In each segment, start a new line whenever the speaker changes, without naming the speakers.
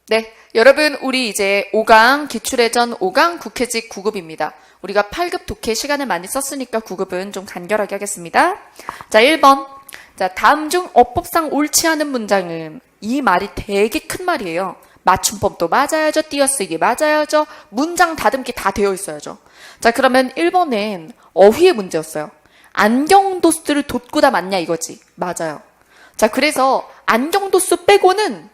네, 여러분 우리 이제 5강 기출예전 5강 국회직 9급입니다. 우리가 8급 독해 시간을 많이 썼으니까 9급은 좀 간결하게 하겠습니다. 자, 1번. 자, 다음 중 어법상 옳지 않은 문장은, 이 말이 되게 큰 말이에요. 맞춤법도 맞아야죠. 띄어쓰기 맞아야죠. 문장 다듬기 다 되어 있어야죠. 자, 그러면 1번은 어휘의 문제였어요. 안경도수를 돋구다 맞냐 이거지. 맞아요. 자, 그래서 안경도수 빼고는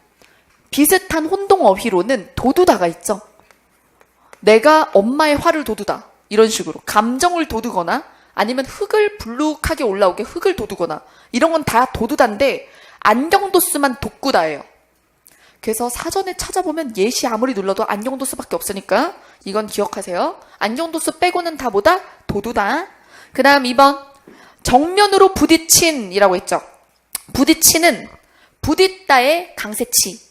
비슷한 혼동 어휘로는 도두다가 있죠. 내가 엄마의 화를 도두다. 이런 식으로 감정을 도두거나 아니면 흙을 불룩하게 올라오게 흙을 도두거나 이런 건 다 도두다인데 안경도수만 돋구다예요. 그래서 사전에 찾아보면 예시 아무리 눌러도 안경도수밖에 없으니까 이건 기억하세요. 안경도수 빼고는 다 뭐다? 도두다. 그 다음 2번. 정면으로 부딪힌이라고 했죠. 부딪히는 부딪다의 강세치.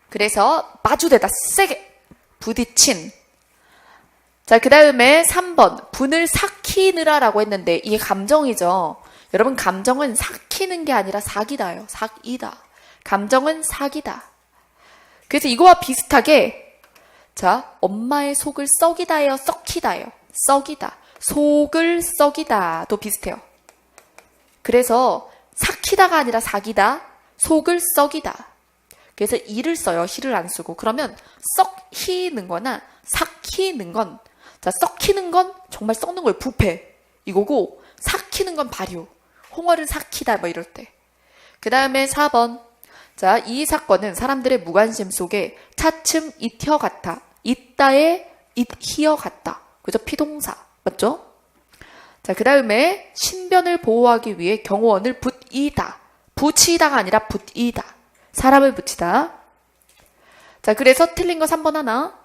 그래서 마주대다 세게 부딪힌. 자, 그 다음에 3번 분을 삭히느라라고 했는데 이게 감정이죠. 여러분 감정은 삭히는 게 아니라 사기다요. 사기다. 감정은 사기다. 그래서 이거와 비슷하게 자, 엄마의 속을 썩이다예요. 썩히다예요. 썩이다. 속을 썩이다도 비슷해요. 그래서 삭히다가 아니라 사기다. 속을 썩이다. 그래서 이를 써요. 히를 안 쓰고. 그러면 썩히는 거나 삭히는 건, 자, 썩히는 건 정말 썩는 거예요. 부패. 이거고, 삭히는 건 발효. 홍어를 삭히다, 뭐 이럴 때. 그 다음에 4번. 자, 이 사건은 사람들의 무관심 속에 차츰 잊혀갔다. 있다에 잊히어갔다. 그죠? 피동사. 맞죠? 자, 그 다음에 신변을 보호하기 위해 경호원을 붙이다. 붙이다가 아니라 붙이다. 사람을 붙이다. 자, 그래서 틀린 거 3번 하나.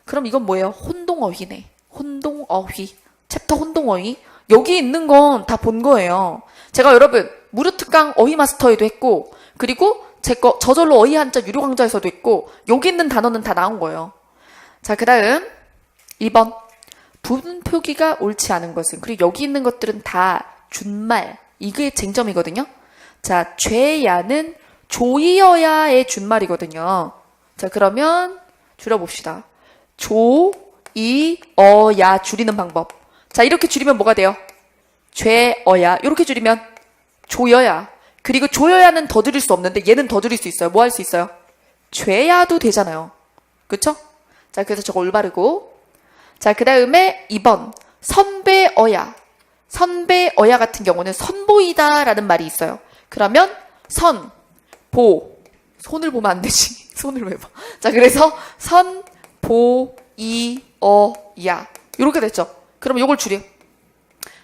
그럼 이건 뭐예요? 혼동어휘네. 혼동어휘. 챕터 혼동어휘. 여기 있는 건 다 본 거예요. 제가 여러분 무료특강 어휘마스터에도 했고 그리고 제 거 저절로 어휘 한자 유료 강좌에서도 했고 여기 있는 단어는 다 나온 거예요. 자, 그 다음 2번. 부분 표기가 옳지 않은 것은, 그리고 여기 있는 것들은 다 준말. 이게 쟁점이거든요. 자, 죄야는 조이어야의 준말이거든요. 자, 그러면 줄여봅시다. 조, 이, 어야 줄이는 방법. 자, 이렇게 줄이면 뭐가 돼요? 죄어야. 이렇게 줄이면 조여야. 그리고 조여야는 더 줄일 수 없는데 얘는 더 줄일 수 있어요. 뭐 할 수 있어요? 죄야도 되잖아요. 그쵸? 자, 그래서 저거 올바르고. 자, 그 다음에 2번. 선배어야. 선배어야 같은 경우는 선보이다 라는 말이 있어요. 그러면 선, 보. 손을 보면 안 되지. 손을 왜 봐. 자, 그래서 선, 보, 이, 어, 야. 이렇게 됐죠. 그럼 요걸 줄여.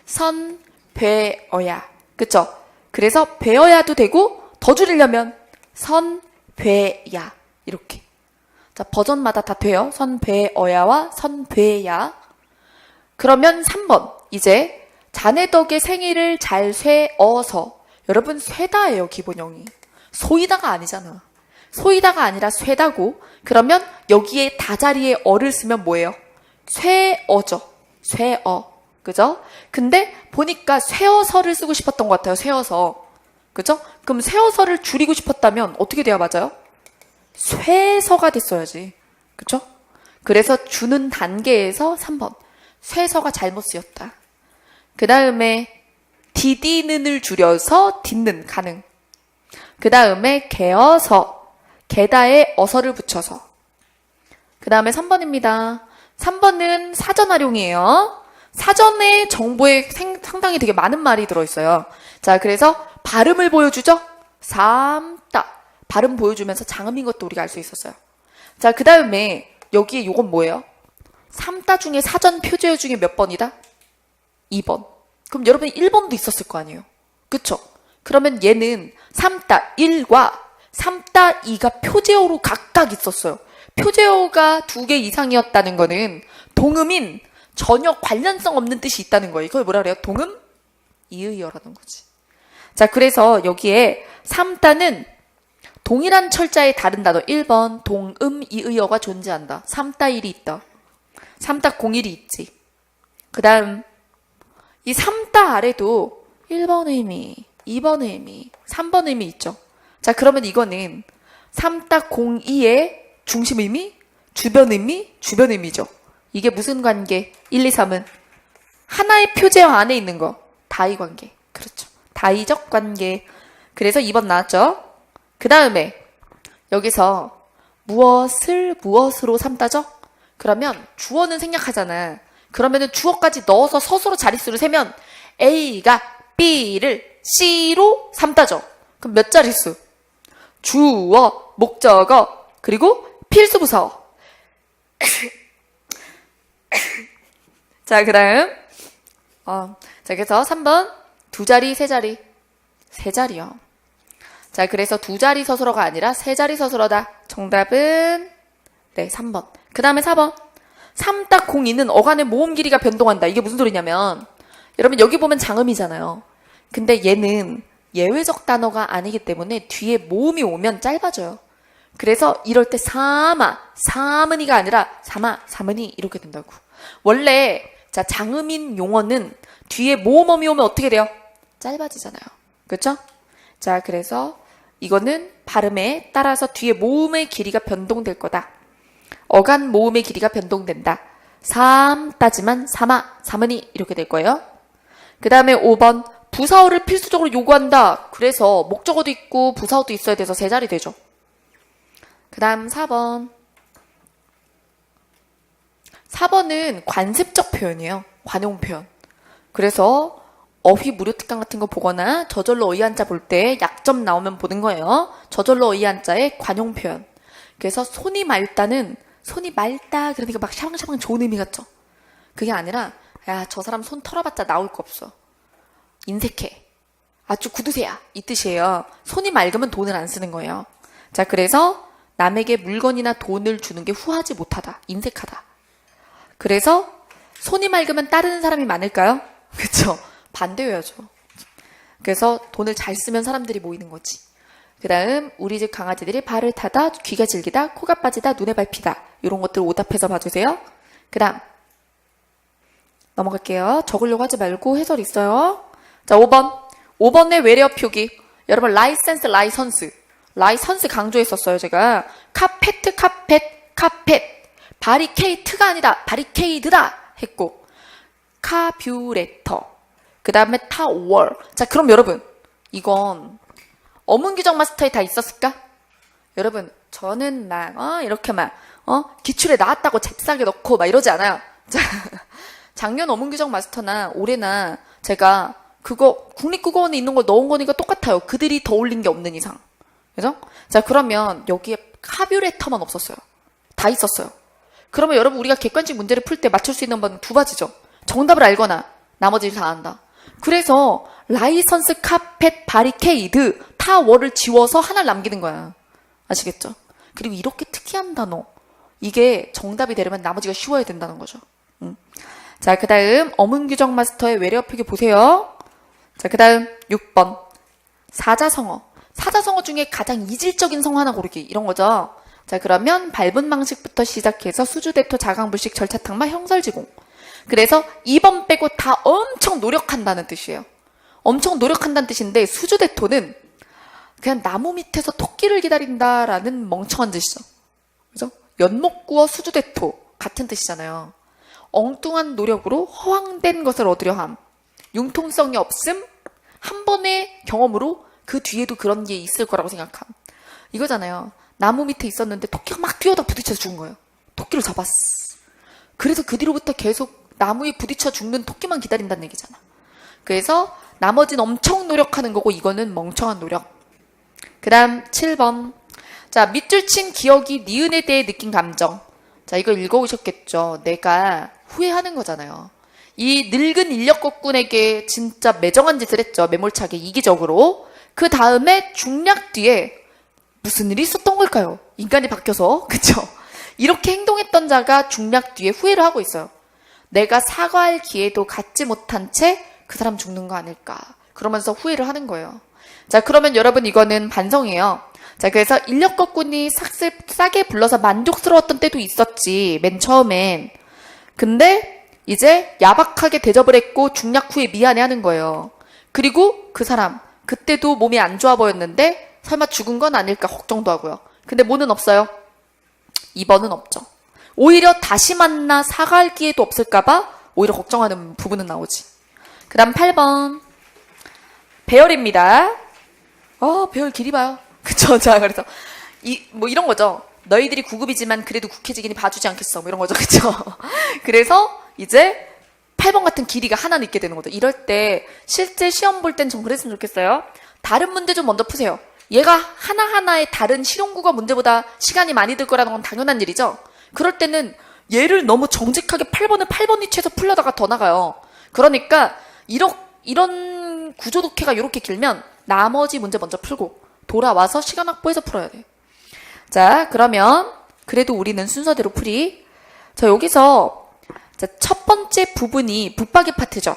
선, 배, 어야. 그쵸? 그래서 배어야도 되고 더 줄이려면 선, 배, 야. 이렇게. 자, 버전마다 다 돼요. 선, 배, 어야와 선, 배, 야. 그러면 3번. 이제 자네 덕에 생일을 잘 쇠어서. 여러분 쇠다예요. 기본형이. 소이다가 아니잖아. 소이다가 아니라 쇠다고. 그러면 여기에 다자리에 어를 쓰면 뭐예요? 쇠어죠. 쇠어. 그죠? 근데 보니까 쇠어서를 쓰고 싶었던 것 같아요. 쇠어서. 그죠? 그럼 쇠어서를 줄이고 싶었다면 어떻게 돼야 맞아요? 쇠서가 됐어야지. 그쵸? 그래서 주는 단계에서 3번. 쇠서가 잘못 쓰였다. 그 다음에 디디는을 줄여서 딛는 가능. 그 다음에 개어서. 게다에 어서를 붙여서. 그 다음에 3번입니다. 3번은 사전 활용이에요. 사전에 정보에 상당히 되게 많은 말이 들어있어요. 자, 그래서 발음을 보여주죠? 삼다. 발음 보여주면서 장음인 것도 우리가 알 수 있었어요. 자, 그 다음에 여기에 요건 뭐예요? 삼다 중에 사전 표제어 중에 몇 번이다? 2번. 그럼 여러분 1번도 있었을 거 아니에요? 그쵸? 그러면 얘는 삼다 1과 삼다 2가 표제어로 각각 있었어요. 표제어가 2개 이상이었다는 거는 동음인 전혀 관련성 없는 뜻이 있다는 거예요. 이걸 뭐라 그래요? 동음 이의어라는 거지. 자, 그래서 여기에 삼다는 동일한 철자의 다른 단어 1번 동음 이의어가 존재한다. 삼다 1이 있다. 삼다 01이 있지. 그 다음 이 삼다 아래도 1번 의미, 2번 의미, 3번 의미 있죠. 자, 그러면 이거는 삼다 02의 중심 의미, 주변 의미, 주변 의미죠. 이게 무슨 관계? 1, 2, 3은 하나의 표제어 안에 있는 거. 다의 관계. 그렇죠. 다의적 관계. 그래서 2번 나왔죠. 그 다음에 여기서 무엇을 무엇으로 삼다죠? 그러면 주어는 생략하잖아. 그러면은 주어까지 넣어서 서술어 자릿수를 세면 A가 B를 C로 삼다죠. 그럼 몇 자릿수? 주어, 목적어, 그리고 필수부사. 자, 그 다음. 자, 그래서 3번. 2자리, 3자리. 3자리요. 자, 그래서 2자리 서술어가 아니라 3자리 서술어다. 정답은, 네, 3번. 그 다음에 4번. 3-02는 어간의 모음 길이가 변동한다. 이게 무슨 소리냐면, 여러분 여기 보면 장음이잖아요. 근데 얘는 예외적 단어가 아니기 때문에 뒤에 모음이 오면 짧아져요. 그래서 이럴 때 사문이가 아니라 사문이 이렇게 된다고. 원래 자 장음인 용어는 뒤에 모음어미 오면 어떻게 돼요? 짧아지잖아요. 그렇죠? 자, 그래서 이거는 발음에 따라서 뒤에 모음의 길이가 변동될 거다. 어간 모음의 길이가 변동된다. 따지만 사문이 이렇게 될 거예요. 그 다음에 5번. 부사어를 필수적으로 요구한다. 그래서 목적어도 있고 부사어도 있어야 돼서 3자리 되죠. 그 다음 4번. 4번은 관습적 표현이에요. 관용 표현. 그래서 어휘 무료 특강 같은 거 보거나 저절로 어휘 한자 볼 때 약점 나오면 보는 거예요. 저절로 어휘 한자의 관용 표현. 그래서 손이 맑다는 손이 맑다 그러니까 막 샤방샤방 좋은 의미 같죠. 그게 아니라 야, 저 사람 손 털어봤자 나올 거 없어. 인색해. 아주 구두쇠야. 이 뜻이에요. 손이 맑으면 돈을 안 쓰는 거예요. 자, 그래서 남에게 물건이나 돈을 주는 게 후하지 못하다. 인색하다. 그래서 손이 맑으면 따르는 사람이 많을까요? 그렇죠. 반대여야죠. 그래서 돈을 잘 쓰면 사람들이 모이는 거지. 그 다음 우리 집 강아지들이 발을 타다, 귀가 질기다, 코가 빠지다, 눈에 밟히다. 이런 것들 오답해서 봐주세요. 그 다음 넘어갈게요. 적으려고 하지 말고 해설 있어요. 자, 5번. 5번의 외래어 표기. 여러분 라이센스, 라이선스 강조했었어요. 제가 카펫. 바리케이트가 아니다. 바리케이드다 했고 카뷰레터. 그 다음에 타워. 자, 그럼 여러분 이건 어문규정 마스터에 다 있었을까? 여러분 저는 막 이렇게 막 기출에 나왔다고 잽싸게 넣고 막 이러지 않아요. 자, 작년 어문규정 마스터나 올해나 제가 그거 국립국어원에 있는 걸 넣은 거니까 똑같아요. 그들이 더 올린 게 없는 이상. 그죠? 자, 그러면 여기에 카뷰레터만 없었어요. 다 있었어요. 그러면 여러분 우리가 객관식 문제를 풀 때 맞출 수 있는 건 두 가지죠. 정답을 알거나 나머지를 다 안다. 그래서 라이선스, 카펫, 바리케이드, 타워를 지워서 하나를 남기는 거야. 아시겠죠? 그리고 이렇게 특이한 단어. 이게 정답이 되려면 나머지가 쉬워야 된다는 거죠. 자, 그 다음 어문규정 마스터의 외래어 표기 보세요. 자, 그 다음 6번. 사자성어. 사자성어 중에 가장 이질적인 성어 하나 고르기. 이런 거죠. 자, 그러면 발분 방식부터 시작해서 수주대토, 자강불식, 절차탕마, 형설지공. 그래서 2번 빼고 다 엄청 노력한다는 뜻이에요. 엄청 노력한다는 뜻인데 수주대토는 그냥 나무 밑에서 토끼를 기다린다라는 멍청한 뜻이죠. 그죠? 연못 구어 수주대토 같은 뜻이잖아요. 엉뚱한 노력으로 허황된 것을 얻으려 함. 융통성이 없음. 한 번의 경험으로 그 뒤에도 그런 게 있을 거라고 생각함. 이거잖아요. 나무 밑에 있었는데 토끼가 막 뛰어다 부딪혀서 죽은 거예요. 토끼를 잡았어. 그래서 그 뒤로부터 계속 나무에 부딪혀 죽는 토끼만 기다린다는 얘기잖아. 그래서 나머지는 엄청 노력하는 거고 이거는 멍청한 노력. 그 다음 7번. 자, 밑줄 친 기억이 니은에 대해 느낀 감정. 자, 이거 읽어오셨겠죠. 내가 후회하는 거잖아요. 이 늙은 인력거꾼에게 진짜 매정한 짓을 했죠. 매몰차게 이기적으로. 그 다음에 중략 뒤에 무슨 일이 있었던 걸까요? 인간이 바뀌어서. 그쵸? 이렇게 행동했던 자가 중략 뒤에 후회를 하고 있어요. 내가 사과할 기회도 갖지 못한 채 그 사람 죽는 거 아닐까. 그러면서 후회를 하는 거예요. 자, 그러면 여러분 이거는 반성이에요. 자, 그래서 인력거꾼이 싸게 불러서 만족스러웠던 때도 있었지. 맨 처음엔. 근데 이제 야박하게 대접을 했고 중략 후에 미안해하는 거예요. 그리고 그 사람 그때도 몸이 안 좋아 보였는데 설마 죽은 건 아닐까 걱정도 하고요. 근데 뭐는 없어요. 2번은 없죠. 오히려 다시 만나 사과할 기회도 없을까봐 오히려 걱정하는 부분은 나오지. 그 다음 8번. 배열입니다. 배열 길이 봐요. 그쵸? 자, 그래서, 이런 거죠. 너희들이 9급이지만 그래도 국회직이니 봐주지 않겠어. 뭐 이런 거죠. 그쵸? 그래서 이제 8번 같은 길이가 하나는 있게 되는 거죠. 이럴 때 실제 시험 볼 땐 좀 그랬으면 좋겠어요. 다른 문제 좀 먼저 푸세요. 얘가 하나하나의 다른 실용국어 문제보다 시간이 많이 들 거라는 건 당연한 일이죠. 그럴 때는 얘를 너무 정직하게 8번을 8번 위치에서 풀려다가 더 나가요. 그러니까 이런 구조 독해가 이렇게 길면 나머지 문제 먼저 풀고 돌아와서 시간 확보해서 풀어야 돼. 자, 그러면 그래도 우리는 순서대로 풀이. 자, 여기서 첫 번째 부분이 붙박이 파트죠.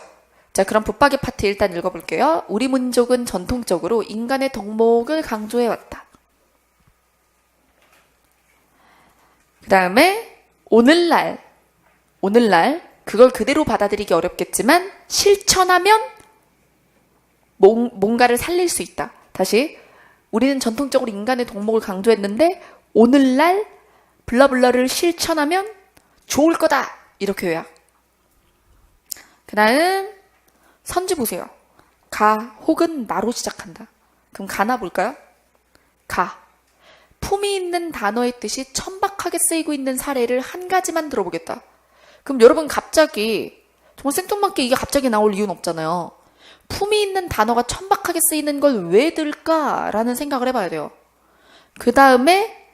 자, 그럼 붙박이 파트 일단 읽어볼게요. 우리 민족은 전통적으로 인간의 덕목을 강조해왔다. 그 다음에 오늘날 그걸 그대로 받아들이기 어렵겠지만 실천하면 뭔가를 살릴 수 있다. 다시 우리는 전통적으로 인간의 덕목을 강조했는데 오늘날 블라블라를 실천하면 좋을 거다. 이렇게 요약. 그 다음 선지 보세요. 가 혹은 나로 시작한다. 그럼 가나 볼까요? 가. 품이 있는 단어의 뜻이 천박하게 쓰이고 있는 사례를 한 가지만 들어보겠다. 그럼 여러분 갑자기 정말 생뚱맞게 이게 갑자기 나올 이유는 없잖아요. 품이 있는 단어가 천박하게 쓰이는 걸 왜 들까라는 생각을 해봐야 돼요. 그 다음에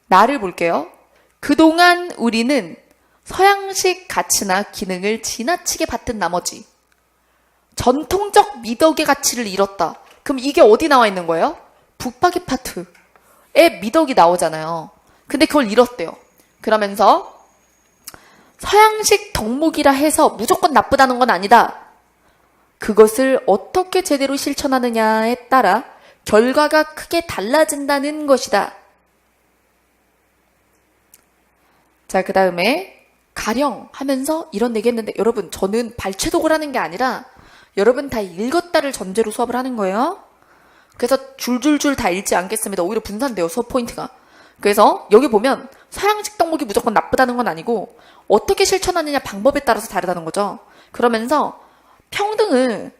나를 볼게요. 그동안 우리는 서양식 가치나 기능을 지나치게 받든 나머지 전통적 미덕의 가치를 잃었다. 그럼 이게 어디 나와 있는 거예요? 붙박이 파트에 미덕이 나오잖아요. 근데 그걸 잃었대요. 그러면서 서양식 덕목이라 해서 무조건 나쁘다는 건 아니다. 그것을 어떻게 제대로 실천하느냐에 따라 결과가 크게 달라진다는 것이다. 자, 그 다음에 가령 하면서 이런 얘기 했는데 여러분 저는 발췌독을 하는 게 아니라 여러분 다 읽었다를 전제로 수업을 하는 거예요. 그래서 줄줄줄 다 읽지 않겠습니다. 오히려 분산돼요. 수업 포인트가. 그래서 여기 보면 서양식 덕목이 무조건 나쁘다는 건 아니고 어떻게 실천하느냐 방법에 따라서 다르다는 거죠. 그러면서 평등을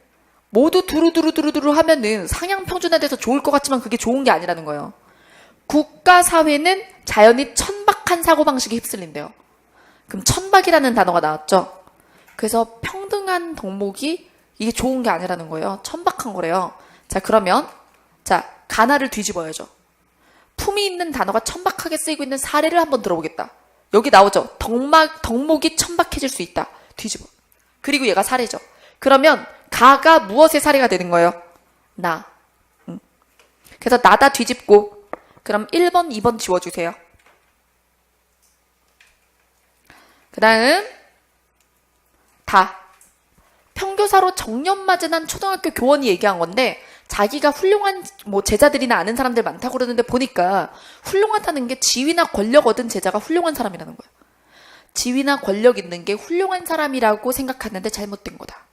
모두 두루두루 하면은 상향 평준화돼서 좋을 것 같지만 그게 좋은 게 아니라는 거예요. 국가 사회는 자연히 천박한 사고방식에 휩쓸린대요. 그럼 천박이라는 단어가 나왔죠. 그래서 평등한 덕목이 이게 좋은 게 아니라는 거예요. 천박한 거래요. 자, 그러면 가나를 뒤집어야죠. 품이 있는 단어가 천박하게 쓰이고 있는 사례를 한번 들어보겠다. 여기 나오죠. 덕목이 천박해질 수 있다. 뒤집어. 그리고 얘가 사례죠. 그러면 가가 무엇의 사례가 되는 거예요? 나. 그래서 나다 뒤집고 그럼 1번, 2번 지워주세요. 그 다음 다. 평교사로 정년맞은 초등학교 교원이 얘기한 건데 자기가 훌륭한 제자들이나 아는 사람들 많다고 그러는데 보니까 훌륭하다는 게 지위나 권력 얻은 제자가 훌륭한 사람이라는 거예요. 지위나 권력 있는 게 훌륭한 사람이라고 생각하는데 잘못된 거다.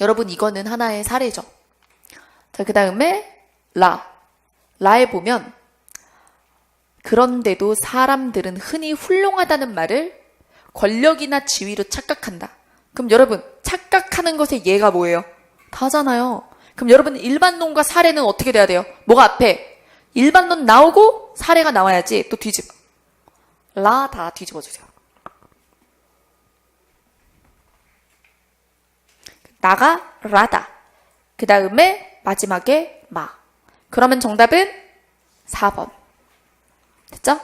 여러분 이거는 하나의 사례죠. 자, 그 다음에 라에 보면 그런데도 사람들은 흔히 훌륭하다는 말을 권력이나 지위로 착각한다. 그럼 여러분 착각하는 것의 예가 뭐예요? 다잖아요. 그럼 여러분 일반론과 사례는 어떻게 돼야 돼요? 뭐가 앞에? 일반론 나오고 사례가 나와야지. 또 뒤집어. 다 뒤집어주세요. 나가 라다. 그 다음에 마지막에 마. 그러면 정답은 4번. 됐죠?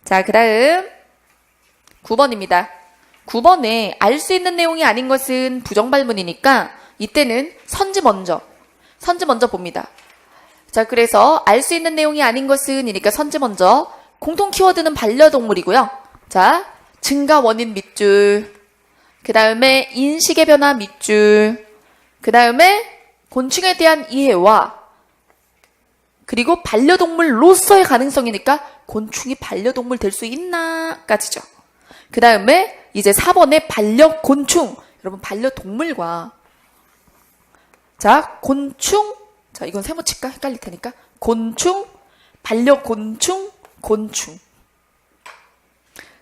자, 그 다음 9번입니다. 9번에 알 수 있는 내용이 아닌 것은 부정발문이니까 이때는 선지 먼저 봅니다. 자, 그래서 알 수 있는 내용이 아닌 것은 이니까 선지 먼저. 공통 키워드는 반려동물이고요. 자, 증가 원인 밑줄. 그 다음에 인식의 변화 밑줄. 그 다음에 곤충에 대한 이해와 그리고 반려동물로서의 가능성이니까 곤충이 반려동물 될 수 있나까지죠. 그 다음에 이제 4번에 반려곤충. 여러분 반려동물과 자 곤충. 자 이건 세모 칠까? 헷갈릴 테니까 곤충, 반려곤충, 곤충.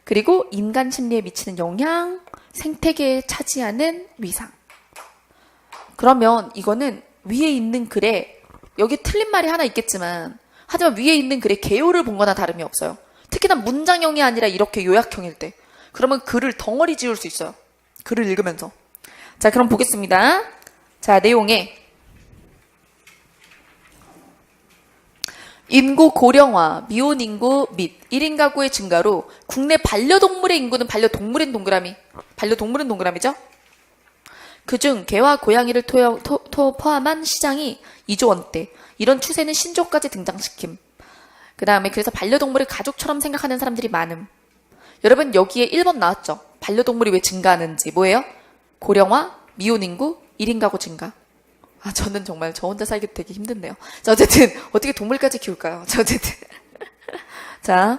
그리고 인간 심리에 미치는 영향, 생태계에 차지하는 위상. 그러면 이거는 위에 있는 글에 여기 틀린 말이 하나 있겠지만 하지만 위에 있는 글에 개요를 본 거나 다름이 없어요. 특히나 문장형이 아니라 이렇게 요약형일 때. 그러면 글을 덩어리 지울 수 있어요. 글을 읽으면서. 자, 그럼 보겠습니다. 자, 내용에 인구 고령화, 미혼 인구 및 1인 가구의 증가로 국내 반려동물의 인구는 반려동물은 동그라미죠? 그중 개와 고양이를 포함한 시장이 2조 원대. 이런 추세는 신조까지 등장시킴. 그 다음에 그래서 반려동물을 가족처럼 생각하는 사람들이 많음. 여러분 여기에 1번 나왔죠? 반려동물이 왜 증가하는지. 뭐예요? 고령화, 미혼 인구, 1인 가구 증가. 아, 저는 정말 저 혼자 살기 되게 힘든데요. 자, 어쨌든 어떻게 동물까지 키울까요? 자, 어쨌든 자,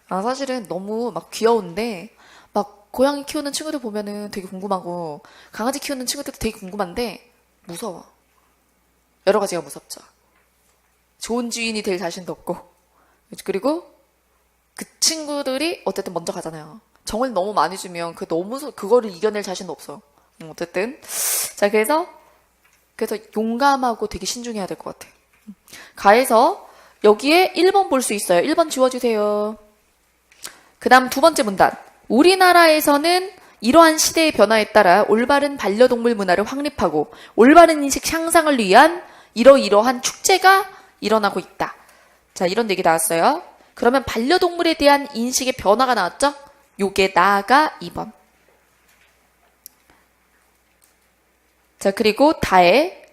사실은 너무 막 귀여운데 막 고양이 키우는 친구들 보면은 되게 궁금하고 강아지 키우는 친구들도 되게 궁금한데 무서워. 여러 가지가 무섭죠. 좋은 주인이 될 자신도 없고 그리고 그 친구들이 어쨌든 먼저 가잖아요. 정을 너무 많이 주면 그거를 이겨낼 자신도 없어. 어쨌든 자, 그래서 용감하고 되게 신중해야 될 것 같아. 가에서 여기에 1번 볼 수 있어요. 1번 지워주세요. 그 다음 두 번째 문단. 우리나라에서는 이러한 시대의 변화에 따라 올바른 반려동물 문화를 확립하고 올바른 인식 향상을 위한 이러이러한 축제가 일어나고 있다. 자, 이런 얘기 나왔어요. 그러면 반려동물에 대한 인식의 변화가 나왔죠? 요게 나가 2번. 자, 그리고 다에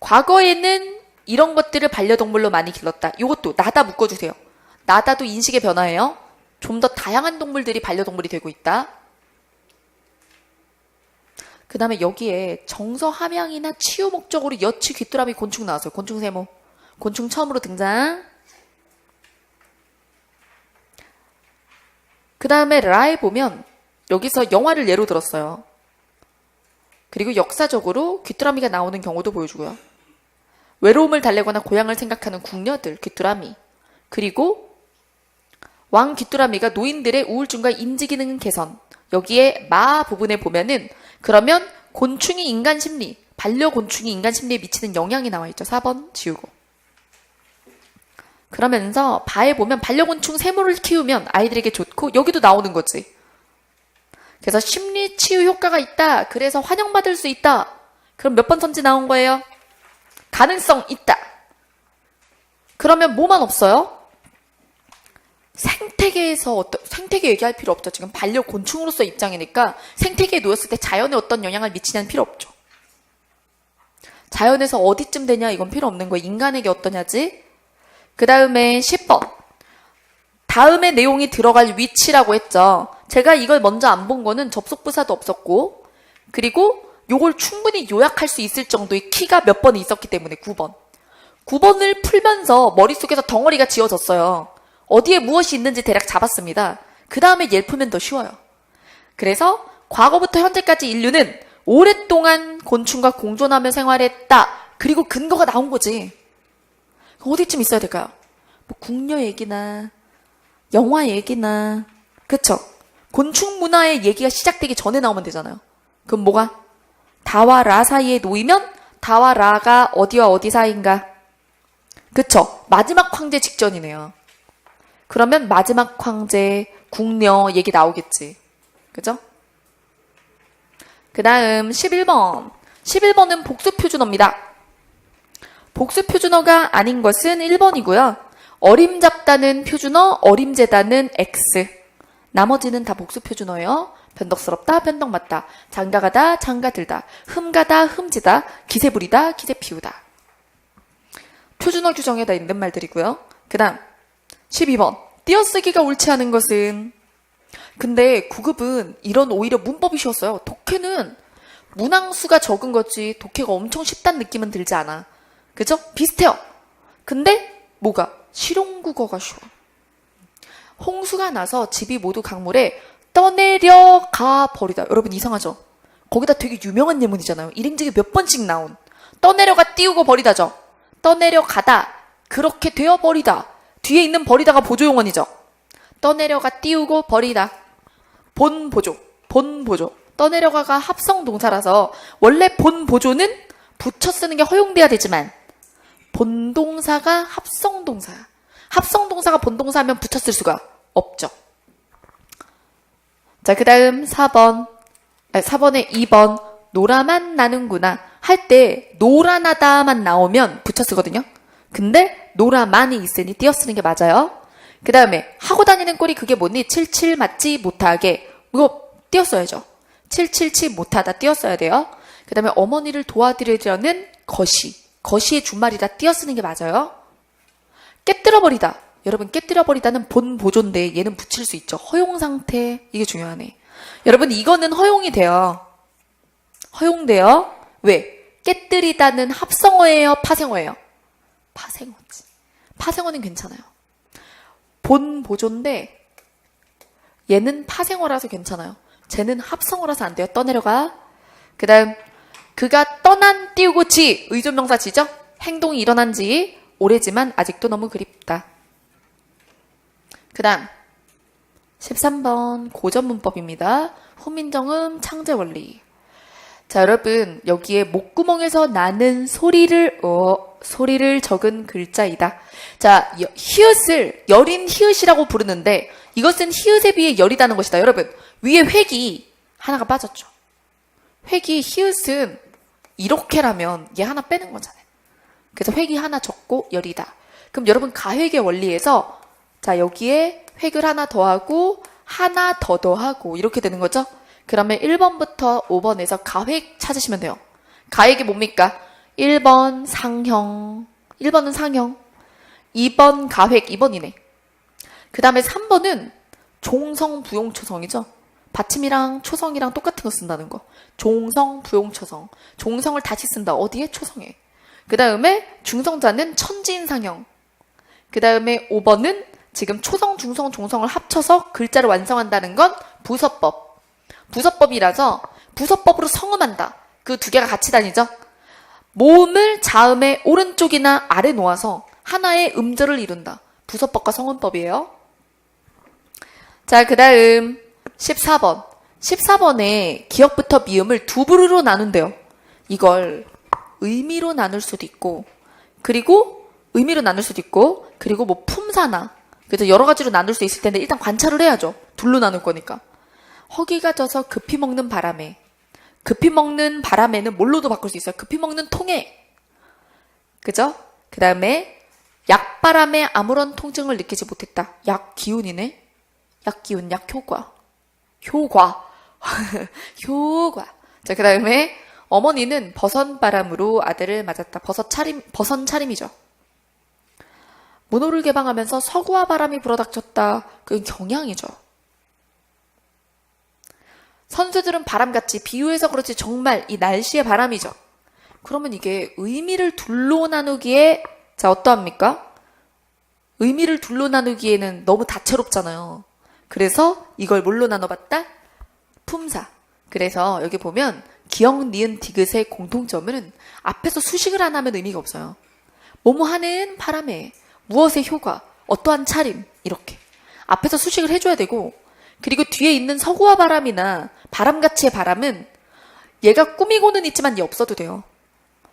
과거에는 이런 것들을 반려동물로 많이 길렀다. 요것도 나다 묶어주세요. 나다도 인식의 변화예요. 좀 더 다양한 동물들이 반려동물이 되고 있다. 그 다음에 여기에 정서 함양이나 치유 목적으로 여치, 귀뚜라미, 곤충 나왔어요. 곤충 세모. 곤충 처음으로 등장. 그 다음에 라에 보면 여기서 영화를 예로 들었어요. 그리고 역사적으로 귀뚜라미가 나오는 경우도 보여주고요. 외로움을 달래거나 고향을 생각하는 궁녀들, 귀뚜라미. 그리고 왕 귀뚜라미가 노인들의 우울증과 인지기능 개선. 여기에 마 부분에 보면은 그러면 곤충이 인간 심리, 반려곤충이 인간 심리에 미치는 영향이 나와 있죠. 4번 지우고. 그러면서 바에 보면 반려곤충 세모를 키우면 아이들에게 좋고 여기도 나오는 거지. 그래서 심리 치유 효과가 있다. 그래서 환영받을 수 있다. 그럼 몇 번 선지 나온 거예요? 가능성 있다. 그러면 뭐만 없어요? 생태계 얘기할 필요 없죠. 지금 반려곤충으로서 입장이니까 생태계에 놓였을 때 자연에 어떤 영향을 미치냐는 필요 없죠. 자연에서 어디쯤 되냐 이건 필요 없는 거예요. 인간에게 어떠냐지. 그 다음에 10번. 다음에 내용이 들어갈 위치라고 했죠. 제가 이걸 먼저 안 본 거는 접속부사도 없었고 그리고 요걸 충분히 요약할 수 있을 정도의 키가 몇 번 있었기 때문에 9번. 9번을 풀면서 머릿속에서 덩어리가 지어졌어요. 어디에 무엇이 있는지 대략 잡았습니다. 그 다음에 얘를 풀면 더 쉬워요. 그래서 과거부터 현재까지 인류는 오랫동안 곤충과 공존하며 생활했다. 그리고 근거가 나온 거지. 어디쯤 있어야 될까요? 뭐 궁녀 얘기나 영화 얘기나 그쵸? 곤충 문화의 얘기가 시작되기 전에 나오면 되잖아요. 그럼 뭐가? 다와 라 사이에 놓이면 다와 라가 어디와 어디 사이인가? 그쵸? 마지막 황제 직전이네요. 그러면 마지막 황제, 궁녀 얘기 나오겠지. 그죠? 그 다음 11번. 11번은 복수표준어입니다. 복수표준어가 아닌 것은 1번이고요. 어림잡다는 표준어, 어림재다는 X. 나머지는 다 복수표준어예요. 변덕스럽다, 변덕맞다, 장가가다, 장가들다, 흠가다, 흠지다, 기세부리다, 기세피우다. 표준어 규정에 다 있는 말들이고요. 그 다음 12번. 띄어쓰기가 옳지 않은 것은 근데 9급은 이런 오히려 문법이 쉬웠어요. 독해는 문항수가 적은 거지 독해가 엄청 쉽다는 느낌은 들지 않아. 그죠? 비슷해요. 근데 뭐가? 실용국어가 쉬워. 홍수가 나서 집이 모두 강물에 떠내려가 버리다. 여러분 이상하죠? 거기다 되게 유명한 예문이잖아요. 일행직에 몇 번씩 나온. 떠내려가 띄우고 버리다죠. 떠내려가다 그렇게 되어버리다. 뒤에 있는 버리다가 보조용언이죠. 떠내려가 띄우고 버리다. 본보조. 떠내려가가 합성동사라서 원래 본보조는 붙여 쓰는 게 허용돼야 되지만 본동사가 합성동사야. 합성동사가 본동사면 붙여 쓸 수가 없죠. 자, 그 다음 4번에 2번 노라만 나는구나 할 때 노라나다만 나오면 붙여 쓰거든요. 근데 노라만이 있으니 띄어 쓰는 게 맞아요. 그 다음에 하고 다니는 꼴이 그게 뭐니? 77 맞지 못하게. 이거 띄어 써야죠. 777 못하다 띄어 써야 돼요. 그 다음에 어머니를 도와드리려는 거시의 준말이라 띄어 쓰는 게 맞아요. 깨뜨려버리다. 여러분 깨뜨려버리다는 본보조인데 얘는 붙일 수 있죠. 허용상태. 이게 중요하네. 여러분 이거는 허용이 돼요. 허용돼요. 왜? 깨뜨리다는 합성어예요? 파생어예요? 파생어지. 파생어는 괜찮아요. 본보조인데 얘는 파생어라서 괜찮아요. 쟤는 합성어라서 안 돼요. 떠내려가. 그 다음 그가 떠난 띄우고 지. 의존명사 지죠? 행동이 일어난 지 오래지만 아직도 너무 그립다. 그 다음 13번 고전문법입니다. 후민정음 창제원리. 자, 여러분 여기에 목구멍에서 나는 소리를 적은 글자이다. 자, 히읗을 여린 히읗이라고 부르는데 이것은 히읗에 비해 여리다는 것이다. 여러분 위에 획이 하나가 빠졌죠. 획이 히읗은 이렇게라면 얘 하나 빼는 거잖아요. 그래서 획이 하나 적고 여리다. 그럼 여러분 가획의 원리에서 자 여기에 획을 하나 더하고 하나 더 더하고 이렇게 되는 거죠. 그러면 1번부터 5번에서 가획 찾으시면 돼요. 가획이 뭡니까? 1번 상형, 1번은 상형, 2번 가획, 2번이네. 그 다음에 3번은 종성, 부용, 초성이죠. 받침이랑 초성이랑 똑같은 거 쓴다는 거. 종성, 부용, 초성. 종성을 다시 쓴다. 어디에? 초성에. 그 다음에 중성자는 천지인상형. 그 다음에 5번은 지금 초성, 중성, 종성을 합쳐서 글자를 완성한다는 건 부서법. 부서법이라서 부서법으로 성음한다. 그 두 개가 같이 다니죠. 모음을 자음의 오른쪽이나 아래 놓아서 하나의 음절을 이룬다. 부서법과 성음법이에요. 자, 그 다음 14번. 14번에 기역부터 미음을 두 부류로 나눈대요. 이걸 의미로 나눌 수도 있고, 그리고 뭐 품사나, 그래서 여러 가지로 나눌 수 있을 텐데 일단 관찰을 해야죠. 둘로 나눌 거니까. 허기가 져서 급히 먹는 바람에. 급히 먹는 바람에는 뭘로도 바꿀 수 있어요. 급히 먹는 통에. 그죠? 그 다음에 약바람에 아무런 통증을 느끼지 못했다. 약기운이네. 약기운, 약효과. 효과. 자, 그 다음에 어머니는 버선바람으로 아들을 맞았다. 버선 차림이죠. 문호를 개방하면서 서구와 바람이 불어닥쳤다. 그건 경향이죠. 선수들은 바람같이 비유해서 그렇지 정말 이 날씨의 바람이죠. 그러면 이게 의미를 둘로 나누기에 자 어떠합니까? 의미를 둘로 나누기에는 너무 다채롭잖아요. 그래서 이걸 뭘로 나눠봤다? 품사. 그래서 여기 보면 기역, 니은, 디귿의 공통점은 앞에서 수식을 안 하면 의미가 없어요. 뭐뭐 하는 바람에 무엇의 효과, 어떠한 차림 이렇게 앞에서 수식을 해줘야 되고 그리고 뒤에 있는 서구와 바람이나 바람같이의 바람은 얘가 꾸미고는 있지만 얘 없어도 돼요.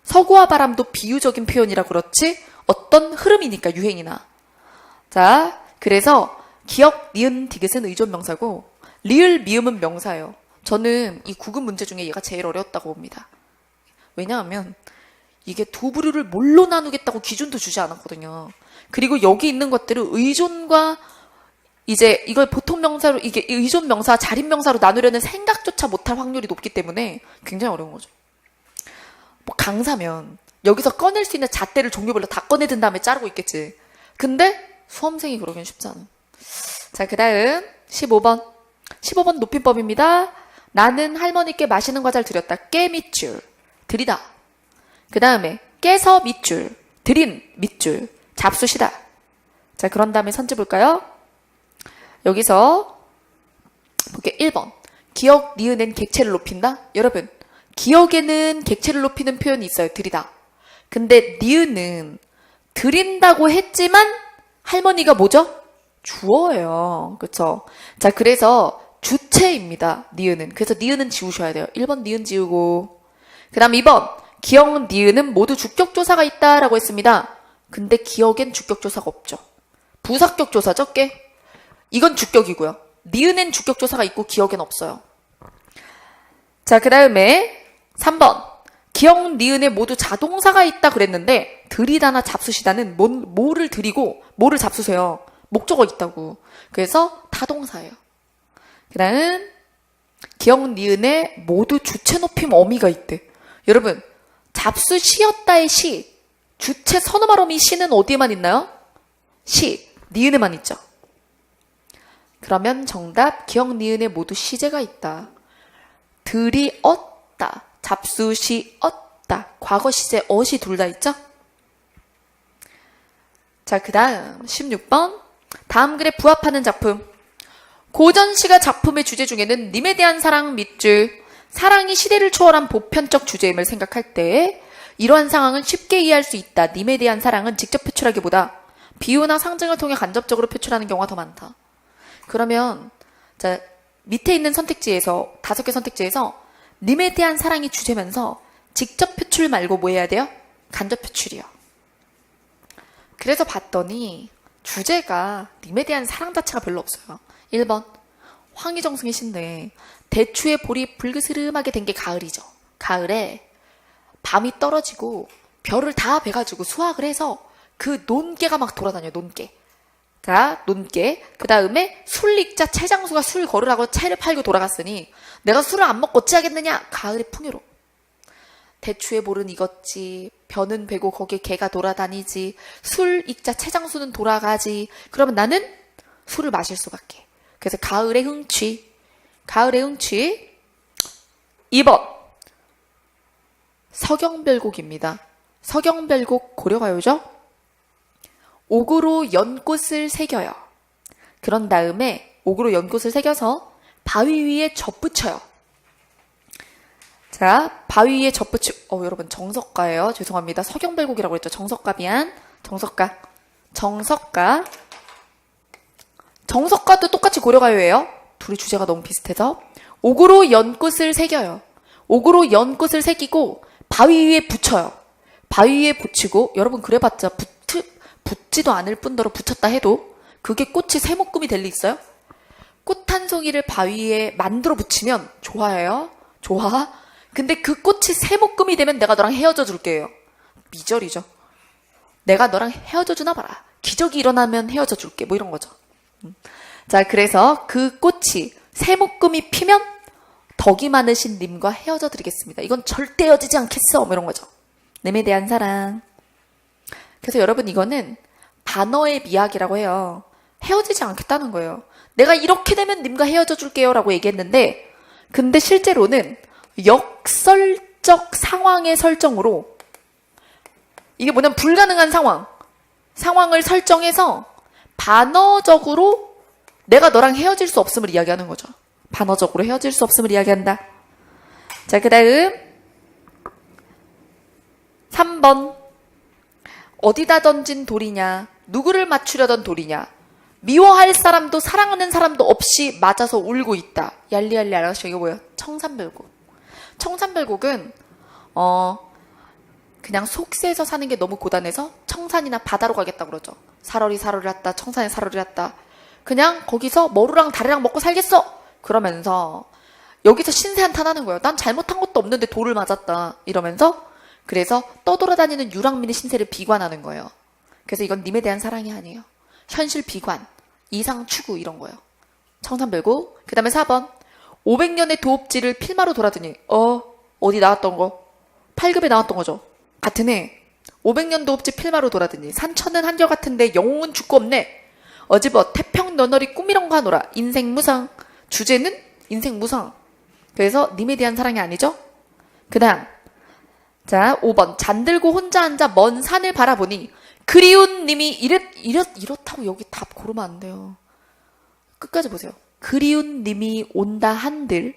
서구와 바람도 비유적인 표현이라 그렇지 어떤 흐름이니까 유행이나. 자, 그래서 기역, 니은, 디귿은 의존명사고 리을, 미음은 명사예요. 저는 이 구급 문제 중에 얘가 제일 어려웠다고 봅니다. 왜냐하면 이게 두 부류를 뭘로 나누겠다고 기준도 주지 않았거든요. 그리고 여기 있는 것들을 의존과 이제 이걸 보통 명사로 이게 의존 명사, 자립 명사로 나누려는 생각조차 못할 확률이 높기 때문에 굉장히 어려운 거죠. 뭐 강사면 여기서 꺼낼 수 있는 잣대를 종류별로 다 꺼내든 다음에 자르고 있겠지. 근데 수험생이 그러긴 쉽지 않아. 자, 그 다음 15번. 15번 높임법입니다. 나는 할머니께 맛있는 과자를 드렸다. 깨 밑줄. 드리다. 그 다음에 깨서 밑줄. 드린 밑줄. 잡수시다. 자, 그런 다음에 선지 볼까요? 여기서 볼게요. 1번. 기역, 니은은 객체를 높인다? 여러분, 기역에는 객체를 높이는 표현이 있어요. 드리다. 근데 니은은 드린다고 했지만 할머니가 뭐죠? 주어예요. 그쵸? 자, 그래서 주체입니다. 니은은. 그래서 니은은 지우셔야 돼요. 1번 니은 지우고. 그 다음 2번. 기억, 니은은 모두 주격조사가 있다라고 했습니다. 근데 기억엔 주격조사가 없죠. 부사격 조사죠, 꽤? 이건 주격이고요. 니은엔 주격조사가 있고 기억엔 없어요. 자, 그 다음에 3번. 기억, 니은에 모두 자동사가 있다 그랬는데 드리다나 잡수시다는 뭐를 드리고 뭐를 잡수세요. 목적어 있다고. 그래서 타동사예요. 그 다음 기억, 니은에 모두 주체 높임 어미가 있대. 여러분, 잡수 시였다의 시, 주체 선어말 어미 시는 어디에만 있나요? 시, 니은에만 있죠. 그러면 정답, 기억, 니은에 모두 시제가 있다. 들이었다, 잡수시었다, 과거 시제 어시 둘 다 있죠? 자, 그 다음 16번. 다음 글에 부합하는 작품. 고전시가 작품의 주제 중에는 님에 대한 사랑 밑줄, 사랑이 시대를 초월한 보편적 주제임을 생각할 때 이러한 상황은 쉽게 이해할 수 있다. 님에 대한 사랑은 직접 표출하기보다 비유나 상징을 통해 간접적으로 표출하는 경우가 더 많다. 그러면 자, 밑에 있는 선택지에서 5개 선택지에서 님에 대한 사랑이 주제면서 직접 표출 말고 뭐 해야 돼요? 간접 표출이요. 그래서 봤더니 주제가 님에 대한 사랑 자체가 별로 없어요. 1번 황희정승의 시인데 대추의 볼이 불그스름하게 된 게 가을이죠. 가을에 밤이 떨어지고 별을 다 베가지고 수확을 해서 그 논개가 막 돌아다녀요. 논개. 자, 논개. 그 다음에 술익자 채장수가 술 걸으라고 채를 팔고 돌아갔으니 내가 술을 안 먹고 어찌하겠느냐. 가을의 풍요로. 대추의 볼은 익었지. 벼는 베고 거기에 개가 돌아다니지. 술익자 채장수는 돌아가지. 그러면 나는 술을 마실 수밖에. 그래서 가을의 흥취. 가을의 흥취. 2번 서경별곡입니다. 서경별곡 고려가요죠? 옥으로 연꽃을 새겨요. 그런 다음에 옥으로 연꽃을 새겨서 바위 위에 접붙여요. 자, 바위 위에 여러분 정석가예요. 죄송합니다. 서경별곡이라고 했죠. 정석가 미안. 정석가. 정석가도 똑같이 고려가요예요. 둘이 주제가 너무 비슷해서. 옥으로 연꽃을 새겨요. 옥으로 연꽃을 새기고 바위 위에 붙여요. 바위 위에 붙이고 여러분 그래봤자 붙지도 않을 뿐더러 붙였다 해도 그게 꽃이 세묶음이 될 리 있어요? 꽃 한 송이를 바위에 만들어 붙이면 좋아해요? 좋아? 근데 그 꽃이 세묶음이 되면 내가 너랑 헤어져 줄게요. 미절이죠. 내가 너랑 헤어져 주나 봐라. 기적이 일어나면 헤어져 줄게. 뭐 이런 거죠. 자, 그래서 그 꽃이 세묶음이 피면 덕이 많으신 님과 헤어져 드리겠습니다. 이건 절대 헤어지지 않겠어. 뭐 이런 거죠. 님에 대한 사랑. 그래서 여러분 이거는 단어의 미학이라고 해요. 헤어지지 않겠다는 거예요. 내가 이렇게 되면 님과 헤어져 줄게요 라고 얘기했는데 근데 실제로는 역설적 상황의 설정으로 이게 뭐냐면 불가능한 상황을 설정해서 반어적으로 내가 너랑 헤어질 수 없음을 이야기하는 거죠. 반어적으로 헤어질 수 없음을 이야기한다. 자, 그 다음 3번 어디다 던진 돌이냐, 누구를 맞추려던 돌이냐, 미워할 사람도 사랑하는 사람도 없이 맞아서 울고 있다. 얄리얄리 알았죠? 이거 뭐야? 청산별곡. 청산별곡은 그냥 속세에서 사는 게 너무 고단해서 청산이나 바다로 가겠다고 그러죠. 사러리 왔다, 청산에 사러리 왔다. 그냥 거기서 머루랑 다리랑 먹고 살겠어. 그러면서 여기서 신세 한탄하는 거예요. 난 잘못한 것도 없는데 돌을 맞았다. 이러면서 그래서 떠돌아다니는 유랑민의 신세를 비관하는 거예요. 그래서 이건 님에 대한 사랑이 아니에요. 현실 비관, 이상 추구 이런 거예요. 청산별곡. 그 다음에 4번 500년의 도읍지를 필마로 돌아더니 어디 나왔던 거? 8급에 나왔던 거죠. 같은 해 500년 도읍지 필마로 돌아더니 산천은 한결같은데 영웅은 죽고 없네. 어지버 태평 너너리 꿈이런가 하노라. 인생 무상. 주제는 인생 무상. 그래서 님에 대한 사랑이 아니죠. 그 다음 자 5번 잠들고 혼자 앉아 먼 산을 바라보니 그리운 님이 이렇다고 여기 답 고르면 안 돼요. 끝까지 보세요. 그리운 님이 온다 한들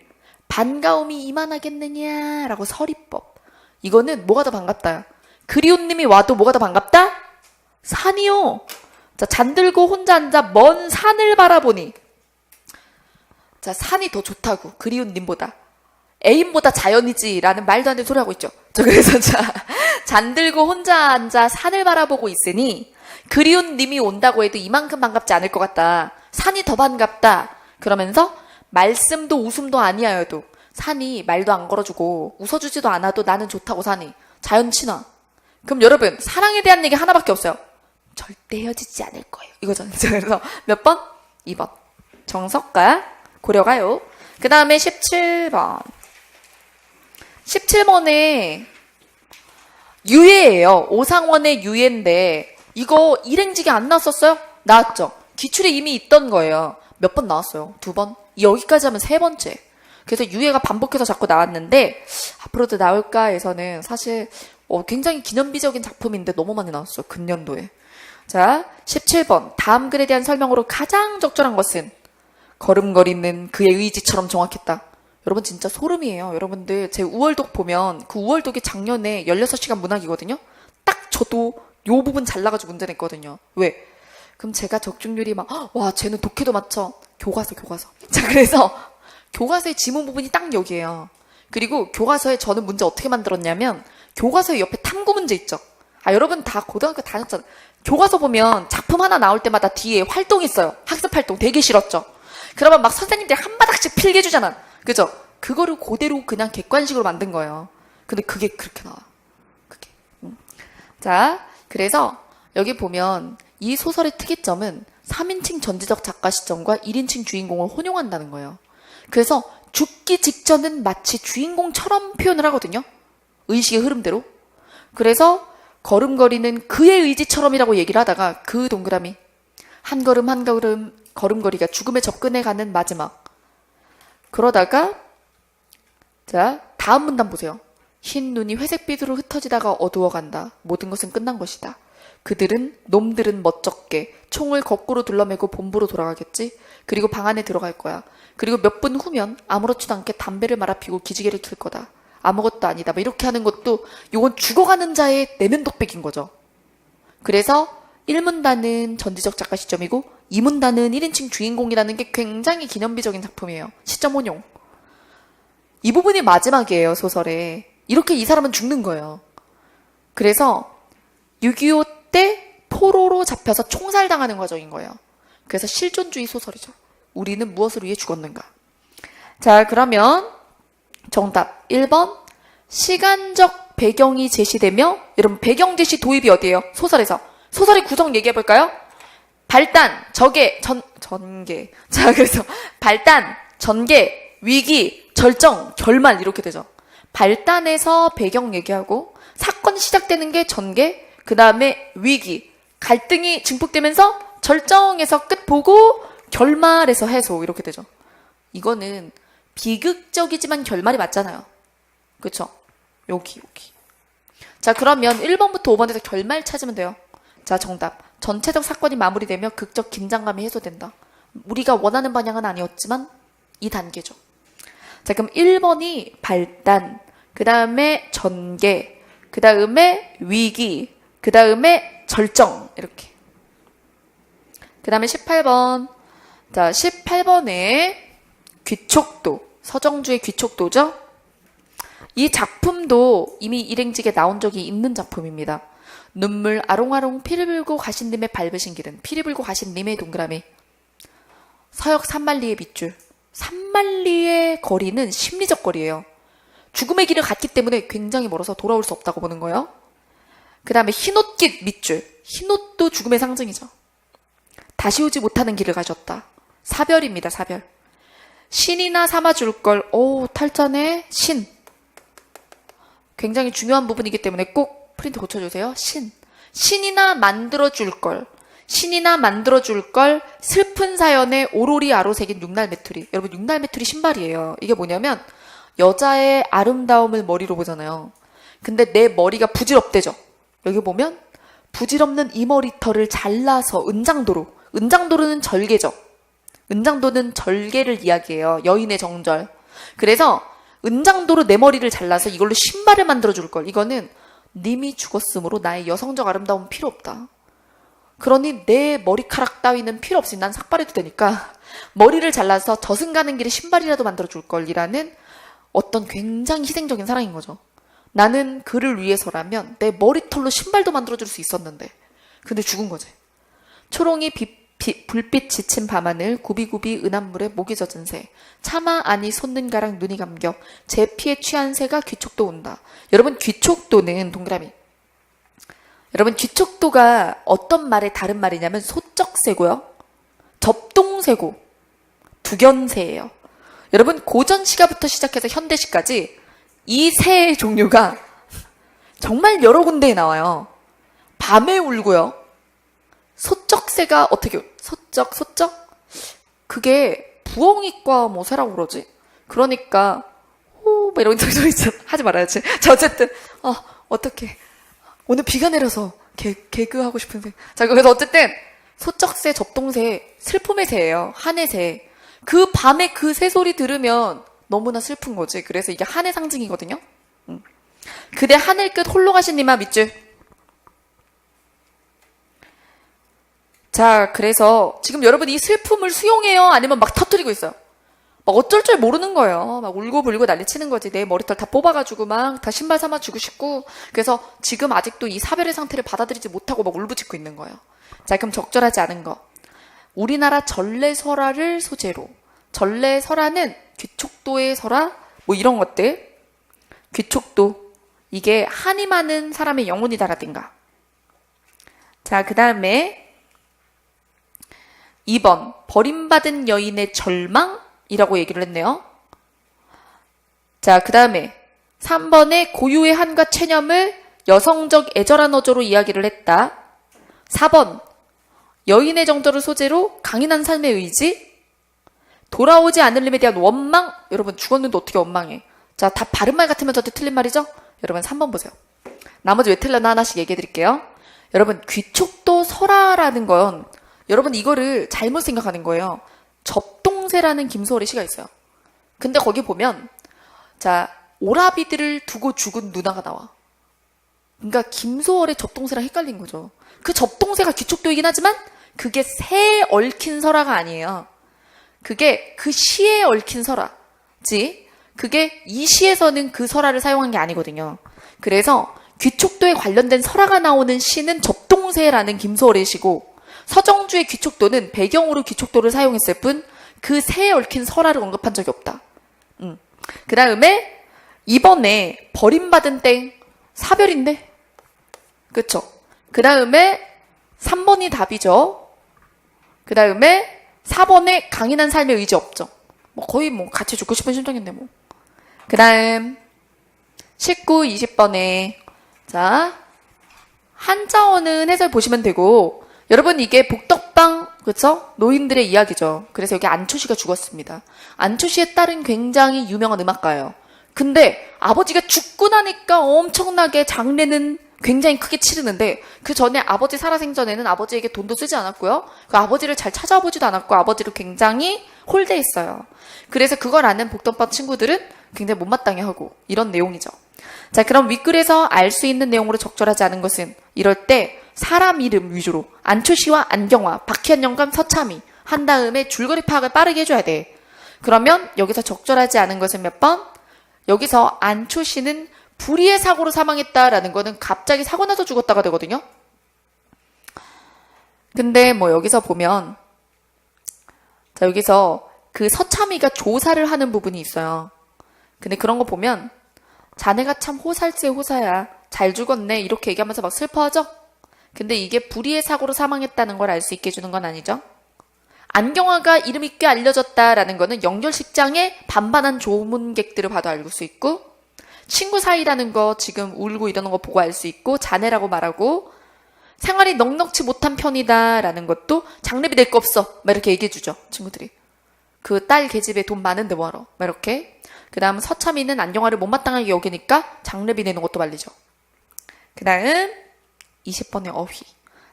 반가움이 이만하겠느냐라고 서리법. 이거는 뭐가 더 반갑다. 그리운 님이 와도 뭐가 더 반갑다? 산이요. 자, 잠들고 혼자 앉아 먼 산을 바라보니. 자, 산이 더 좋다고. 그리운 님보다. 애인보다 자연이지라는 말도 안 되는 소리 하고 있죠. 자, 그래서 잠들고 혼자 앉아 산을 바라보고 있으니 그리운 님이 온다고 해도 이만큼 반갑지 않을 것 같다. 산이 더 반갑다. 그러면서 말씀도 웃음도 아니하여도 산이 말도 안 걸어주고 웃어주지도 않아도 나는 좋다고 산이. 자연 친화. 그럼 여러분 사랑에 대한 얘기 하나밖에 없어요. 절대 헤어지지 않을 거예요. 이거잖아요. 그래서 몇 번? 2번. 정석가 고려가요. 그 다음에 17번. 17번에 유예예요. 오상원의 유예인데 이거 일행직에 안 나왔었어요? 나왔죠. 기출에 이미 있던 거예요. 몇 번 나왔어요? 2번? 여기까지 하면 3번째. 그래서 유예가 반복해서 자꾸 나왔는데 앞으로도 나올까 해서는 사실 굉장히 기념비적인 작품인데 너무 많이 나왔어요. 근년도에. 자, 17번. 다음 글에 대한 설명으로 가장 적절한 것은 걸음걸이는 그의 의지처럼 정확했다. 여러분 진짜 소름이에요. 여러분들 제 우월독 보면 그 우월독이 작년에 16시간 문학이거든요. 딱 저도 요 부분 잘라가지고 문제 냈거든요. 왜? 그럼 제가 적중률이 와 쟤는 독해도 맞춰. 교과서. 자, 그래서 교과서의 지문 부분이 딱 여기에요. 그리고 교과서에 저는 문제 어떻게 만들었냐면 교과서의 옆에 탐구 문제 있죠. 여러분 다 고등학교 다녔잖아요. 교과서 보면 작품 하나 나올 때마다 뒤에 활동이 있어요. 학습 활동 되게 싫었죠. 그러면 막 선생님들이 한 바닥씩 필기 해주잖아. 그죠? 그거를 그대로 그냥 객관식으로 만든 거예요. 근데 그게 그렇게 나와. 그게. 자, 그래서 여기 보면 이 소설의 특이점은 3인칭 전지적 작가 시점과 1인칭 주인공을 혼용한다는 거예요. 그래서 죽기 직전은 마치 주인공처럼 표현을 하거든요. 의식의 흐름대로. 그래서 걸음걸이는 그의 의지처럼이라고 얘기를 하다가 그 동그라미 한 걸음 한 걸음 걸음걸이가 죽음에 접근해가는 마지막. 그러다가 자 다음 문단 보세요. 흰 눈이 회색빛으로 흩어지다가 어두워간다. 모든 것은 끝난 것이다. 놈들은 멋쩍게 총을 거꾸로 둘러매고 본부로 돌아가겠지. 그리고 방 안에 들어갈 거야. 그리고 몇 분 후면 아무렇지도 않게 담배를 말아 피고 기지개를 킬 거다. 아무것도 아니다. 뭐 이렇게 하는 것도 요건 죽어가는 자의 내면 독백인 거죠. 그래서 1문단은 전지적 작가 시점이고 2문단은 1인칭 주인공이라는 게 굉장히 기념비적인 작품이에요. 시점 혼용. 이 부분이 마지막이에요. 소설에. 이렇게 이 사람은 죽는 거예요. 그래서 6.25 때 포로로 잡혀서 총살당하는 과정인 거예요. 그래서 실존주의 소설이죠. 우리는 무엇을 위해 죽었는가. 자, 그러면 정답 1번 시간적 배경이 제시되며 여러분 배경 제시 도입이 어디예요? 소설에서. 소설의 구성 얘기해 볼까요? 발단, 전개. 자, 그래서 발단, 전개, 위기, 절정, 결말 이렇게 되죠. 발단에서 배경 얘기하고 사건이 시작되는 게 전개, 그 다음에 위기, 갈등이 증폭되면서 절정에서 끝 보고 결말에서 해소 이렇게 되죠. 이거는 비극적이지만 결말이 맞잖아요. 그쵸? 여기. 자, 그러면 1번부터 5번에서 결말 찾으면 돼요. 자, 정답. 전체적 사건이 마무리되며 극적 긴장감이 해소된다. 우리가 원하는 방향은 아니었지만 이 단계죠. 자, 그럼 1번이 발단, 그 다음에 전개, 그 다음에 위기, 그 다음에 절정 이렇게. 그 다음에 18번. 자, 18번에 귀촉도, 서정주의 귀촉도죠. 이 작품도 이미 일행직에 나온 적이 있는 작품입니다. 눈물 아롱아롱 피를 불고 가신 님의 밟으신 길은 피를 불고 가신 님의 동그라미. 서역 3만리의 밑줄. 3만리의 거리는 심리적 거리예요. 죽음의 길을 갔기 때문에 굉장히 멀어서 돌아올 수 없다고 보는 거예요. 그 다음에 흰옷깃 밑줄. 흰옷도 죽음의 상징이죠. 다시 오지 못하는 길을 가셨다. 사별입니다. 사별. 신이나 삼아줄 걸. 오, 탈자네. 신. 굉장히 중요한 부분이기 때문에 꼭 프린트 고쳐주세요. 신이나 만들어줄 걸. 신이나 만들어줄 걸. 슬픈 사연에 오로리 아로새긴 육날 메뚜리. 여러분 육날 메뚜리 신발이에요. 이게 뭐냐면 여자의 아름다움을 머리로 보잖아요. 근데 내 머리가 부질없대죠. 여기 보면 부질없는 이 머리털을 잘라서 은장도로는 절개죠. 은장도는 절개를 이야기해요. 여인의 정절. 그래서 은장도로 내 머리를 잘라서 이걸로 신발을 만들어줄 걸. 이거는 님이 죽었으므로 나의 여성적 아름다움은 필요 없다. 그러니 내 머리카락 따위는 필요 없이 난 삭발해도 되니까 머리를 잘라서 저승 가는 길에 신발이라도 만들어줄 걸이라는 어떤 굉장히 희생적인 사랑인 거죠. 나는 그를 위해서라면 내 머리털로 신발도 만들어줄 수 있었는데 근데 죽은 거지. 초롱이 불빛 지친 밤하늘 구비구비 은한물에 목이 젖은 새 차마 아니 솟는 가랑 눈이 감겨 제 피에 취한 새가 귀촉도 온다. 여러분 귀촉도는 동그라미. 여러분 귀촉도가 어떤 말의 다른 말이냐면 소쩍새고요. 접동새고 두견새예요. 여러분 고전 시가부터 시작해서 현대 시까지 이 새의 종류가 정말 여러 군데에 나와요. 밤에 울고요. 소쩍새가 어떻게 소쩍 그게 부엉이과 뭐 새라고 그러지? 그러니까 뭐 이런 소리 있잖아. 하지 말아야지. 자 어쨌든 어떻게 오늘 비가 내려서 개그 하고 싶은 새. 자 그래서 어쨌든 소쩍새 접동새 슬픔의 새예요. 한의 새. 그 밤에 그 새 소리 들으면 너무나 슬픈 거지. 그래서 이게 한의 상징이거든요. 그대 하늘 끝 홀로 가신 니마 밑줄. 자, 그래서 지금 여러분 이 슬픔을 수용해요? 아니면 막 터뜨리고 있어요? 막 어쩔 줄 모르는 거예요. 막 울고불고 난리치는 거지. 내 머리털 다 뽑아가지고 막 다 신발 삼아주고 싶고. 그래서 지금 아직도 이 사별의 상태를 받아들이지 못하고 막 울부짖고 있는 거예요. 자, 그럼 적절하지 않은 거. 우리나라 전래설화를 소재로. 전래설화는 귀촉도의 설화 뭐 이런 것들. 귀촉도. 이게 한이 많은 사람의 영혼이다라든가. 자, 그 다음에 2번 버림받은 여인의 절망이라고 얘기를 했네요. 자, 그 다음에 3번에 고유의 한과 체념을 여성적 애절한 어조로 이야기를 했다. 4번 여인의 정도를 소재로 강인한 삶의 의지, 돌아오지 않으림에 대한 원망. 여러분 죽었는데 어떻게 원망해? 자, 다 바른 말 같으면 저도 틀린 말이죠? 여러분 3번 보세요. 나머지 왜 틀렸나 하나씩 얘기해 드릴게요. 여러분 귀촉도 설화라는 건 여러분 이거를 잘못 생각하는 거예요. 접동새라는 김소월의 시가 있어요. 근데 거기 보면 자 오라비들을 두고 죽은 누나가 나와. 그러니까 김소월의 접동새랑 헷갈린 거죠. 그 접동새가 귀촉도이긴 하지만 그게 새에 얽힌 설화가 아니에요. 그게 그 시에 얽힌 설화지 그게 이 시에서는 그 설화를 사용한 게 아니거든요. 그래서 귀촉도에 관련된 설화가 나오는 시는 접동새라는 김소월의 시고 서정주의 귀촉도는 배경으로 귀촉도를 사용했을 뿐 그 새에 얽힌 설화를 언급한 적이 없다. 그 다음에 이번에 버림받은 땡 사별인데 그쵸? 그 다음에 3번이 답이죠. 그 다음에 4번에 강인한 삶의 의지 없죠. 뭐 거의 뭐 같이 죽고 싶은 심정인데 뭐. 그 다음 19, 20번에 자 한자어는 해설 보시면 되고 여러분 이게 복덕방 그쵸? 노인들의 이야기죠. 그래서 여기 안초시가 죽었습니다. 안초시의 딸은 굉장히 유명한 음악가예요. 근데 아버지가 죽고 나니까 엄청나게 장례는 굉장히 크게 치르는데 그 전에 아버지 살아생전에는 아버지에게 돈도 쓰지 않았고요. 그 아버지를 잘 찾아보지도 않았고 아버지를 굉장히 홀대했어요. 그래서 그걸 아는 복덕방 친구들은 굉장히 못마땅해 하고 이런 내용이죠. 자, 그럼 윗글에서 알 수 있는 내용으로 적절하지 않은 것은 이럴 때 사람 이름 위주로 안초시와 안경화, 박희연 영감, 서참이 한 다음에 줄거리 파악을 빠르게 해줘야 돼. 그러면 여기서 적절하지 않은 것은 몇 번? 여기서 안초시는 불의의 사고로 사망했다라는 거는 갑자기 사고 나서 죽었다가 되거든요. 근데 뭐 여기서 보면 자 여기서 그 서참이가 조사를 하는 부분이 있어요. 근데 그런 거 보면 자네가 참 호살세 호사야. 잘 죽었네. 이렇게 얘기하면서 막 슬퍼하죠? 근데 이게 불의의 사고로 사망했다는 걸 알 수 있게 해주는 건 아니죠. 안경화가 이름이 꽤 알려졌다라는 거는 연결식장에 반반한 조문객들을 봐도 알 수 있고 친구 사이라는 거 지금 울고 이러는 거 보고 알 수 있고 자네라고 말하고 생활이 넉넉지 못한 편이다라는 것도 장례비 낼 거 없어. 막 이렇게 얘기해주죠. 친구들이. 그 딸 계집에 돈 많은데 뭐하러. 막 이렇게. 그 다음 서참이는 안경화를 못마땅하게 여기니까 장례비 내는 것도 말리죠. 그 다음 20번의 어휘.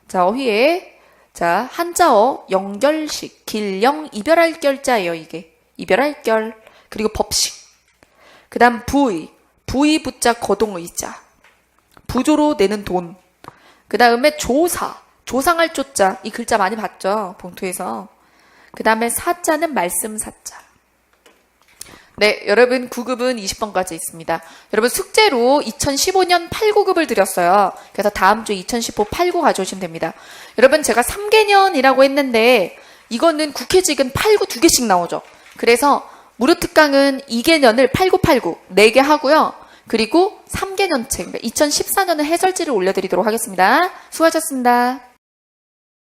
자 어휘에 자 한자어 연결식 길령 이별할 결자예요. 이게 이별할 결. 그리고 법식. 그 다음 부의 부자 거동의자 부조로 내는 돈. 그 다음에 조사 조상할 조자, 이 글자 많이 봤죠? 봉투에서. 그 다음에 사자는 말씀 사자. 네, 여러분 9급은 20번까지 있습니다. 여러분 숙제로 2015년 8, 9급을 드렸어요. 그래서 다음 주 2015 8, 9 가져오시면 됩니다. 여러분 제가 3개년이라고 했는데 이거는 국회직은 8, 9 2개씩 나오죠. 그래서 무료특강은 2개년을 8, 9, 8, 9 4개 하고요. 그리고 3개년 책, 2014년은 해설지를 올려드리도록 하겠습니다. 수고하셨습니다.